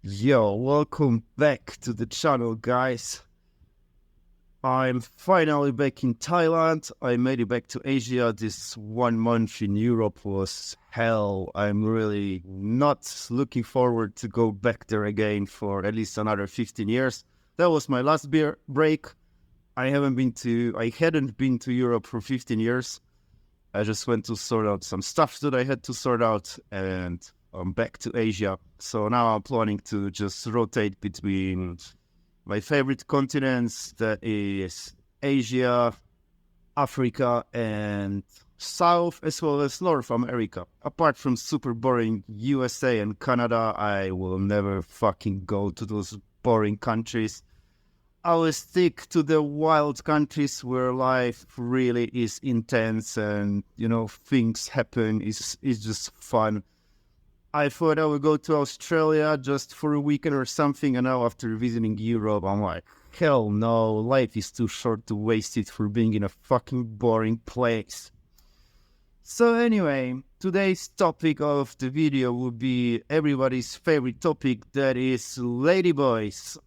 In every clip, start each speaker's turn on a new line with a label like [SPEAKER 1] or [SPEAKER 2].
[SPEAKER 1] Yo, welcome back to the channel, guys. I'm finally back in Thailand. I made it back to Asia. This 1 month in Europe was hell. I'm really not looking forward to go back there again for at least another 15 years. That was my last beer break. I hadn't been to Europe for 15 years. I just went to sort out some stuff that I had to sort out, and I'm back to Asia. So now I'm planning to just rotate between my favorite continents, that is Asia, Africa, and South, as well as North America. Apart from super boring USA and Canada, I will never fucking go to those boring countries. I will stick to the wild countries where life really is intense and, things happen. It's just fun. I thought I would go to Australia just for a weekend or something, and now after visiting Europe, I'm like, hell no, life is too short to waste it for being in a fucking boring place. So anyway, today's topic of the video would be everybody's favorite topic, that is ladyboys,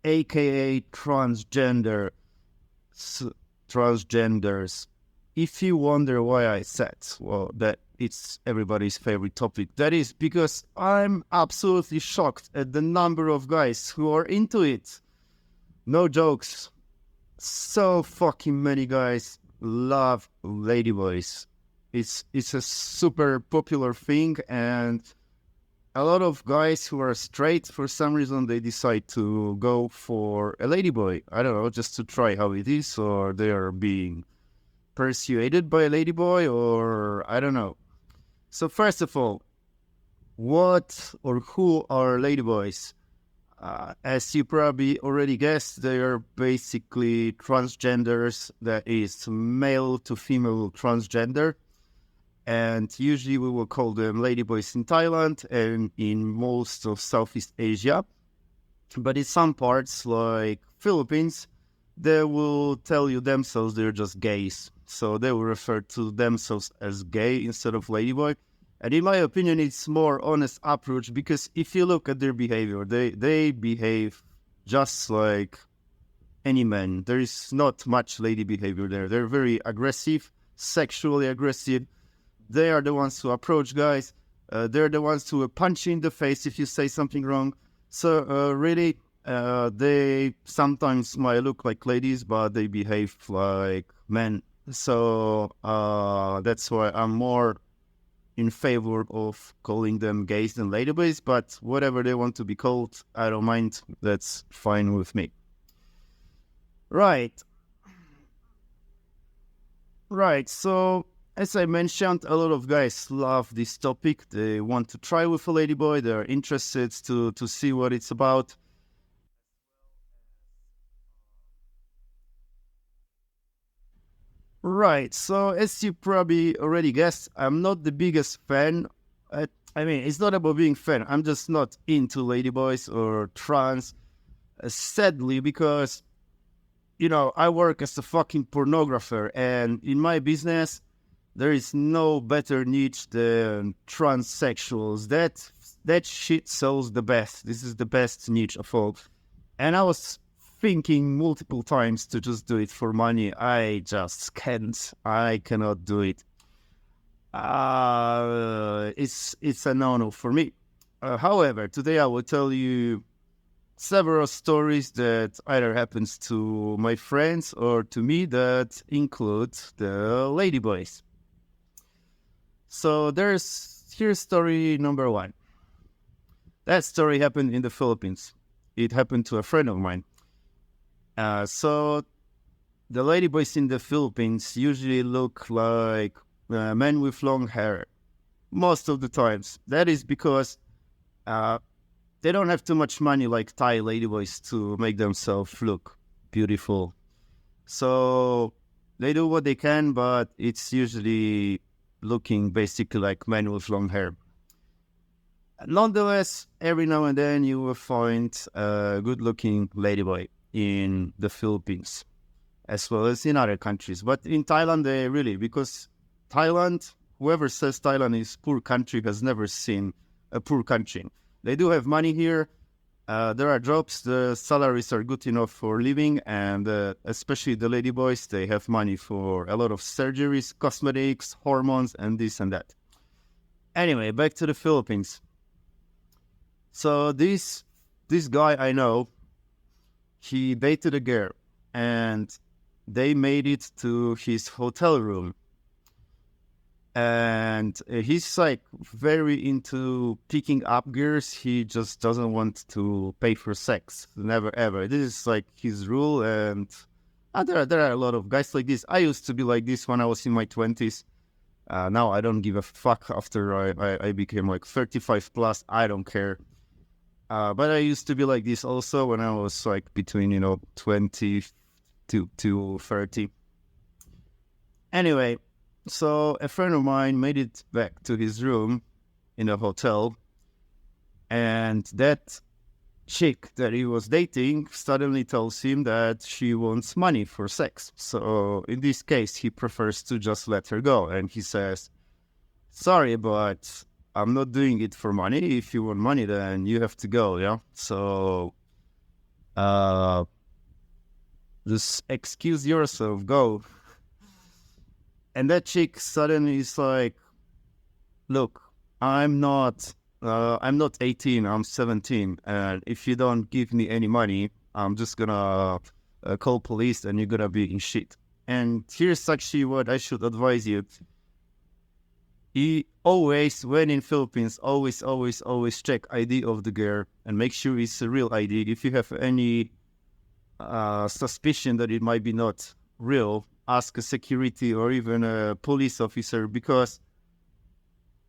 [SPEAKER 1] aka transgenders. If you wonder why I said, that it's everybody's favorite topic, that is because I'm absolutely shocked at the number of guys who are into it. No jokes. So fucking many guys love ladyboys. It's a super popular thing, and a lot of guys who are straight, for some reason, they decide to go for a ladyboy. I don't know, just to try how it is, or they are being persuaded by a ladyboy, or I don't know. So first of all, what or who are ladyboys? As you probably already guessed, they are basically transgenders, that is male to female transgender. And usually we will call them ladyboys in Thailand and in most of Southeast Asia. But in some parts, like Philippines, they will tell you themselves they're just gays. So they will refer to themselves as gay instead of ladyboy. And in my opinion, it's more honest approach, because if you look at their behavior, they behave just like any man. There is not much lady behavior there. They're very aggressive, sexually aggressive. They are the ones who approach guys. They're the ones who will punch you in the face if you say something wrong. So really, they sometimes might look like ladies, but they behave like men. So that's why I'm more in favor of calling them gays than ladyboys. But whatever they want to be called, I don't mind. That's fine with me. Right. So as I mentioned, a lot of guys love this topic. They want to try with a ladyboy. They're interested to see what it's about. Right, so as you probably already guessed, I'm not the biggest fan. I mean, it's not about being fan. I'm just not into ladyboys or trans. Sadly, because, I work as a fucking pornographer, and in my business, there is no better niche than transsexuals. That shit sells the best. This is the best niche of all. And I was thinking multiple times to just do it for money. I just can't. I cannot do it. It's a no-no for me. However, today I will tell you several stories that either happens to my friends or to me that include the ladyboys. So here's story number one. That story happened in the Philippines. It happened to a friend of mine. So the ladyboys in the Philippines usually look like men with long hair most of the times. That is because they don't have too much money like Thai ladyboys to make themselves look beautiful. So they do what they can, but it's usually looking basically like men with long hair. Nonetheless, every now and then you will find a good-looking ladyboy in the Philippines, as well as in other countries. But in Thailand, because Thailand, whoever says Thailand is poor country has never seen a poor country. They do have money here. There are jobs, the salaries are good enough for living, and especially the ladyboys, they have money for a lot of surgeries, cosmetics, hormones, and this and that. Anyway, back to the Philippines. So this guy I know, he dated a girl, and they made it to his hotel room. And he's like very into picking up girls. He just doesn't want to pay for sex, never ever. This is like his rule, and there are a lot of guys like this. I used to be like this when I was in my 20s. Now I don't give a fuck after I became like 35 plus. I don't care. But I used to be like this also when I was like between 20 to 30. Anyway, so a friend of mine made it back to his room in a hotel, and that chick that he was dating suddenly tells him that she wants money for sex. So in this case, he prefers to just let her go, and he says, "Sorry, but I'm not doing it for money. If you want money, then you have to go." Yeah. So, uh, just excuse yourself, go. And that chick suddenly is like, "Look, I'm not 18. I'm 17. And if you don't give me any money, I'm just gonna call police, and you're gonna be in shit." And here's actually what I should advise you. He always, when in Philippines, always check ID of the girl and make sure it's a real ID. If you have any suspicion that it might be not real, ask a security or even a police officer, because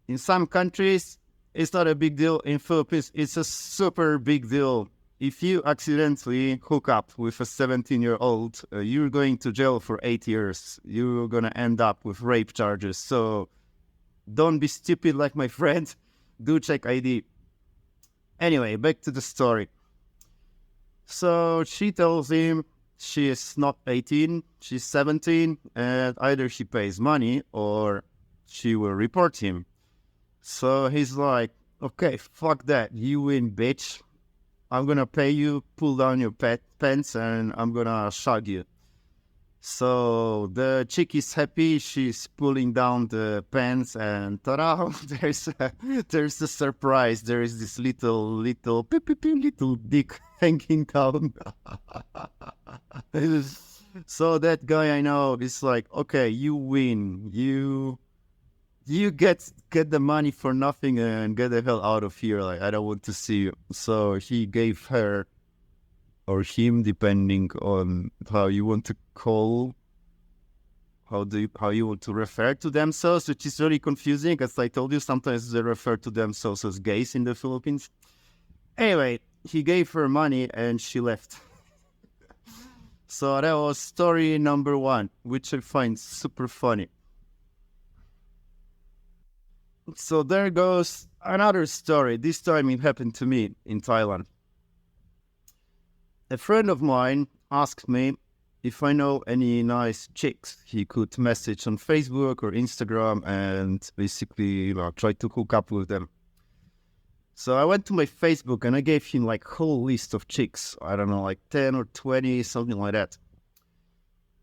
[SPEAKER 1] in some countries it's not a big deal. In Philippines, it's a super big deal. If you accidentally hook up with a 17-year-old, you're going to jail for 8 years. You're gonna end up with rape charges. So don't be stupid like my friend. Do check ID. Anyway, back to the story. So she tells him she is not 18, she's 17, and either she pays money or she will report him. So he's like, "Okay, fuck that. You win, bitch. I'm gonna pay you, pull down your pants, and I'm gonna shag you." So the chick is happy. She's pulling down the pants, and ta-da! There's a surprise. There is this little little dick hanging down. So that guy I know is like, "Okay, you win. You get the money for nothing and get the hell out of here. Like, I don't want to see you." So he gave her, or him, depending on how you want to call, how you want to refer to themselves, which is really confusing. As I told you, sometimes they refer to themselves as gays in the Philippines. Anyway, he gave her money and she left. So that was story number 1, which I find super funny. So there goes another story. This time it happened to me in Thailand. A friend of mine asked me if I know any nice chicks he could message on Facebook or Instagram and basically try to hook up with them. So I went to my Facebook and I gave him like a whole list of chicks. I don't know, like 10 or 20, something like that.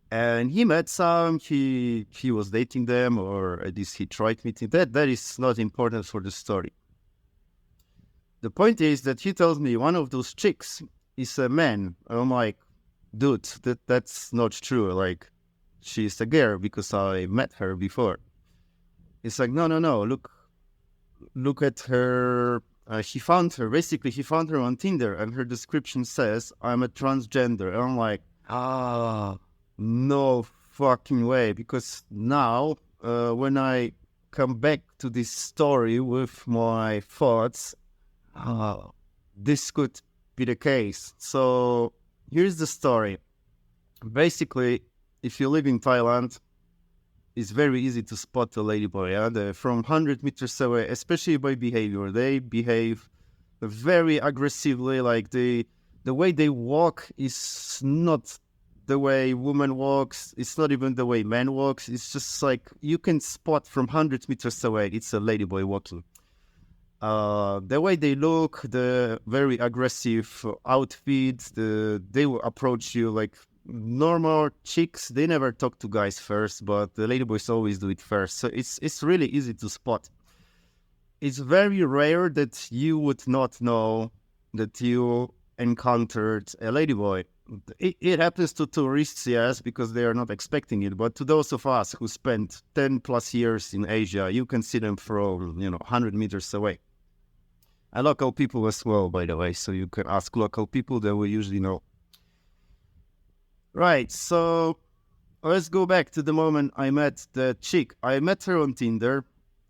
[SPEAKER 1] And he met some, he was dating them, or at least he tried meeting. That is not important for the story. The point is that he tells me one of those chicks is a man. I'm like, "Dude, that's not true. Like, she's a girl because I met her before." It's like, no. Look at her. He found her. Basically, he found her on Tinder, and her description says, "I'm a transgender." And I'm like, no fucking way. Because now, when I come back to this story with my thoughts, this could be the case. So here's the story. Basically, if you live in Thailand, it's very easy to spot a ladyboy. Yeah? From 100 meters away, especially by behavior. They behave very aggressively. Like the way they walk is not the way woman walks. It's not even the way man walks. It's just like you can spot from 100 meters away. It's a ladyboy walking. The way they look, the very aggressive outfits, they will approach you like normal chicks. They never talk to guys first, but the ladyboys always do it first. So it's really easy to spot. It's very rare that you would not know that you encountered a ladyboy. It happens to tourists, yes, because they are not expecting it. But to those of us who spent 10 plus years in Asia, you can see them from, 100 meters away. And local people as well, by the way. So you can ask local people, they will usually know. Right. So let's go back to the moment I met the chick. I met her on Tinder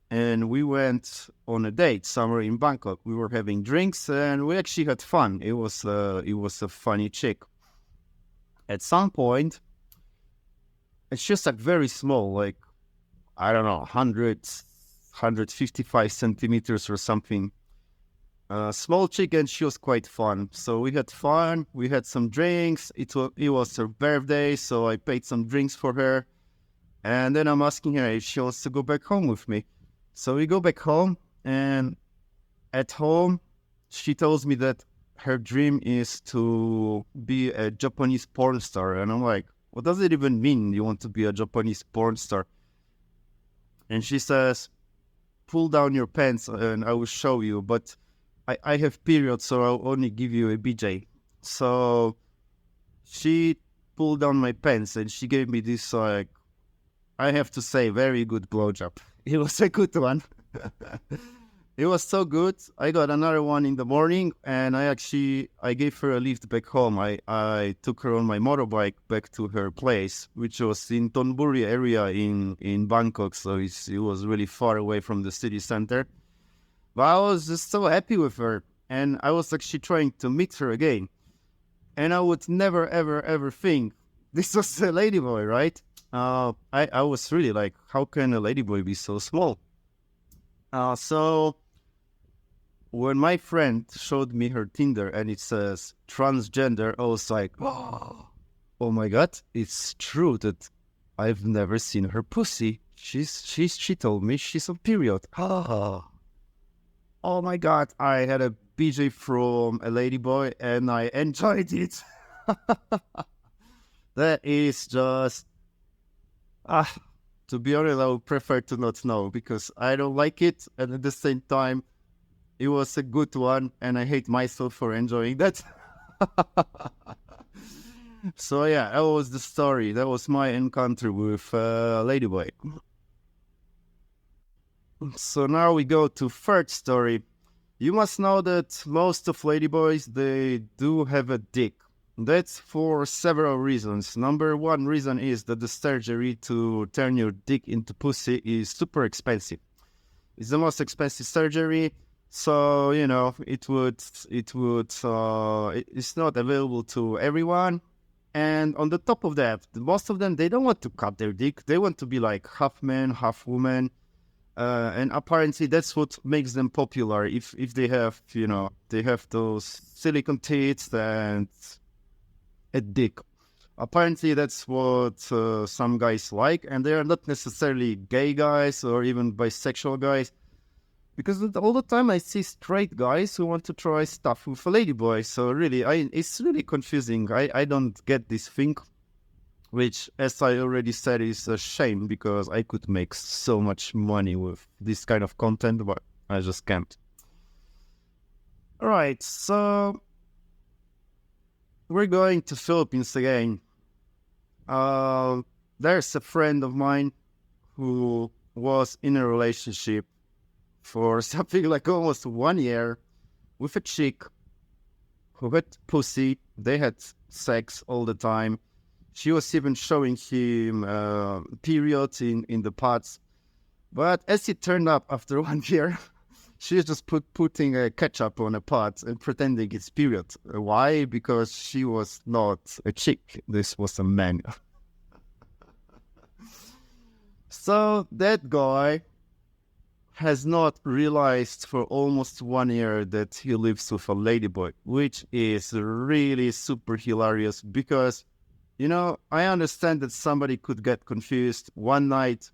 [SPEAKER 1] and we went on a date somewhere in Bangkok. We were having drinks and we actually had fun. It was a funny chick. At some point, it's just like very small, like I don't know, 155 centimeters or something. Small chick, and she was quite fun. So we had fun. We had some drinks. It was her birthday, so I paid some drinks for her. And then I'm asking her if she wants to go back home with me. So we go back home, and at home, she tells me that her dream is to be a Japanese porn star. And I'm like, what does it even mean you want to be a Japanese porn star? And she says, pull down your pants and I will show you. But I have periods, so I'll only give you a BJ. So she pulled down my pants and she gave me this, like, I have to say, very good blowjob. It was a good one. It was so good. I got another one in the morning, and I gave her a lift back home. I took her on my motorbike back to her place, which was in Thonburi area in Bangkok. So it was really far away from the city center. But I was just so happy with her, and I was actually trying to meet her again. And I would never, ever, ever think this was a ladyboy, right? I was really like, how can a ladyboy be so small? So when my friend showed me her Tinder and it says transgender, I was like, oh my God, it's true that I've never seen her pussy. She told me she's on period. Oh my God, I had a BJ from a ladyboy and I enjoyed it. That is just, to be honest, I would prefer to not know because I don't like it. And at the same time, it was a good one and I hate myself for enjoying that. So yeah, that was the story. That was my encounter with Ladyboy. So now we go to third story. You must know that most of ladyboys, they do have a dick. That's for several reasons. Number one reason is that the surgery to turn your dick into pussy is super expensive. It's the most expensive surgery, so it's not available to everyone. And on the top of that, most of them, they don't want to cut their dick. They want to be like half man, half woman. And apparently that's what makes them popular. If they have, they have those silicone teeth and a dick. Apparently that's what some guys like, and they are not necessarily gay guys or even bisexual guys. Because all the time I see straight guys who want to try stuff with a ladyboy. So really, it's really confusing. I don't get this thing. Which, as I already said, is a shame because I could make so much money with this kind of content, but I just can't. All right, so we're going to Philippines again. There's a friend of mine who was in a relationship for something like almost 1 year with a chick who had pussy. They had sex all the time. She was even showing him periods in the pots. But as it turned up after 1 year, she was just putting a ketchup on a pot and pretending it's period. Why? Because she was not a chick. This was a man. So that guy has not realized for almost 1 year that he lives with a ladyboy, which is really super hilarious because I understand that somebody could get confused one night,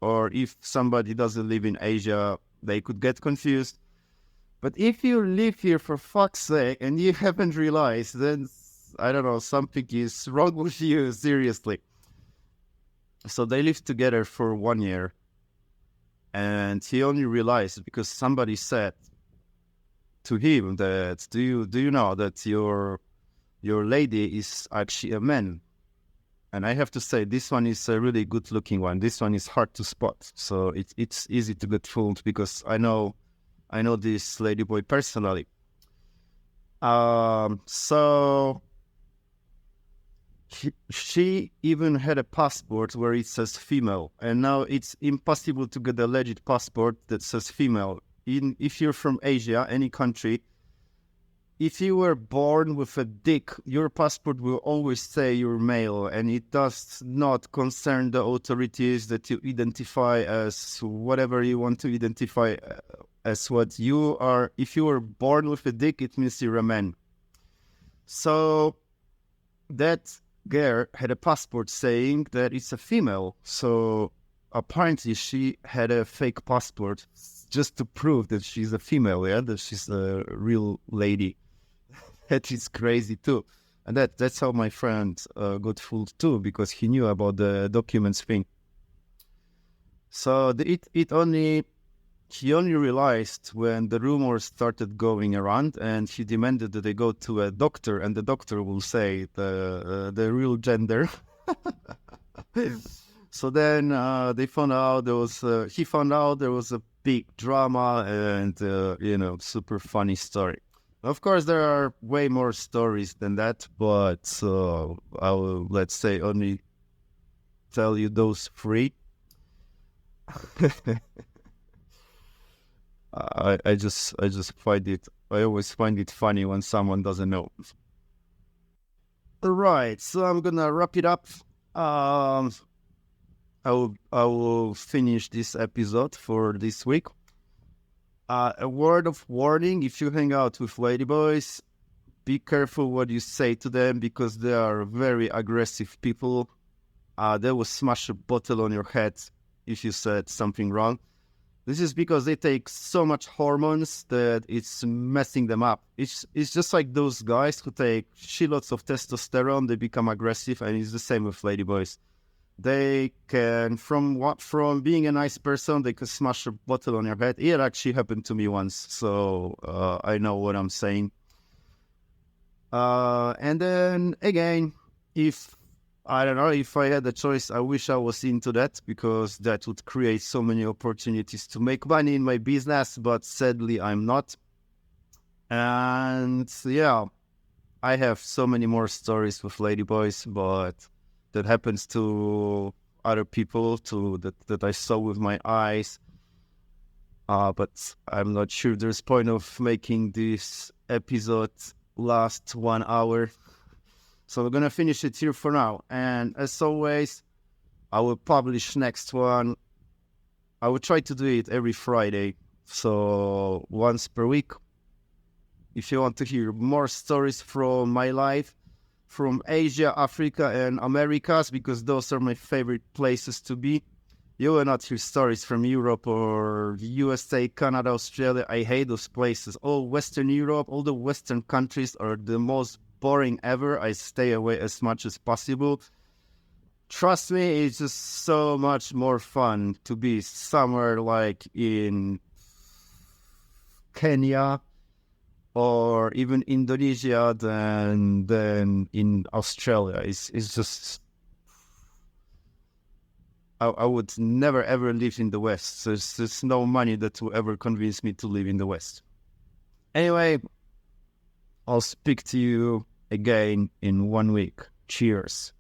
[SPEAKER 1] or if somebody doesn't live in Asia, they could get confused. But if you live here for fuck's sake and you haven't realized, then I don't know, something is wrong with you, seriously. So they lived together for 1 year, and he only realized because somebody said to him that do you know that your lady is actually a man? And I have to say, this one is a really good looking one. This one is hard to spot, so it's easy to get fooled because I know this ladyboy personally. So she even had a passport where it says female, and now it's impossible to get a legit passport that says female. If you're from Asia, any country, if you were born with a dick, your passport will always say you're male, and it does not concern the authorities that you identify as whatever you want to identify as what you are. If you were born with a dick, it means you're a man. So that girl had a passport saying that it's a female. So apparently she had a fake passport just to prove that she's a female, yeah, that she's a real lady. That is crazy too. And that's how my friend got fooled too, because he knew about the documents thing. So he only realized when the rumors started going around, and he demanded that they go to a doctor, and the doctor will say the real gender. So then they found out he found out there was a big drama and super funny story. Of course, there are way more stories than that, but I will, let's say, only tell you those three. I just find it. I always find it funny when someone doesn't know. Right, so I'm gonna wrap it up. I will finish this episode for this week. A word of warning: if you hang out with ladyboys, be careful what you say to them, because they are very aggressive people. They will smash a bottle on your head if you said something wrong. This is because they take so much hormones that it's messing them up. It's just like those guys who take shitloads of testosterone, they become aggressive, and it's the same with ladyboys. They can, from being a nice person, they can smash a bottle on your head. It actually happened to me once, so I know what I'm saying. And then again, if I don't know, if I had a choice, I wish I was into that, because that would create so many opportunities to make money in my business, but sadly I'm not. And yeah, I have so many more stories with ladyboys, but that happens to other people too, that I saw with my eyes. But I'm not sure there's point of making this episode last 1 hour. So we're gonna finish it here for now. And as always, I will publish next one. I will try to do it every Friday, so once per week. If you want to hear more stories from my life, from Asia, Africa, and Americas, because those are my favorite places to be. You will not hear stories from Europe or USA, Canada, Australia. I hate those places. All Western Europe, all the Western countries are the most boring ever. I stay away as much as possible. Trust me, it's just so much more fun to be somewhere like in Kenya or even Indonesia than in Australia. It's just, I would never ever live in the West. So there's no money that will ever convince me to live in the West. Anyway, I'll speak to you again in 1 week. Cheers.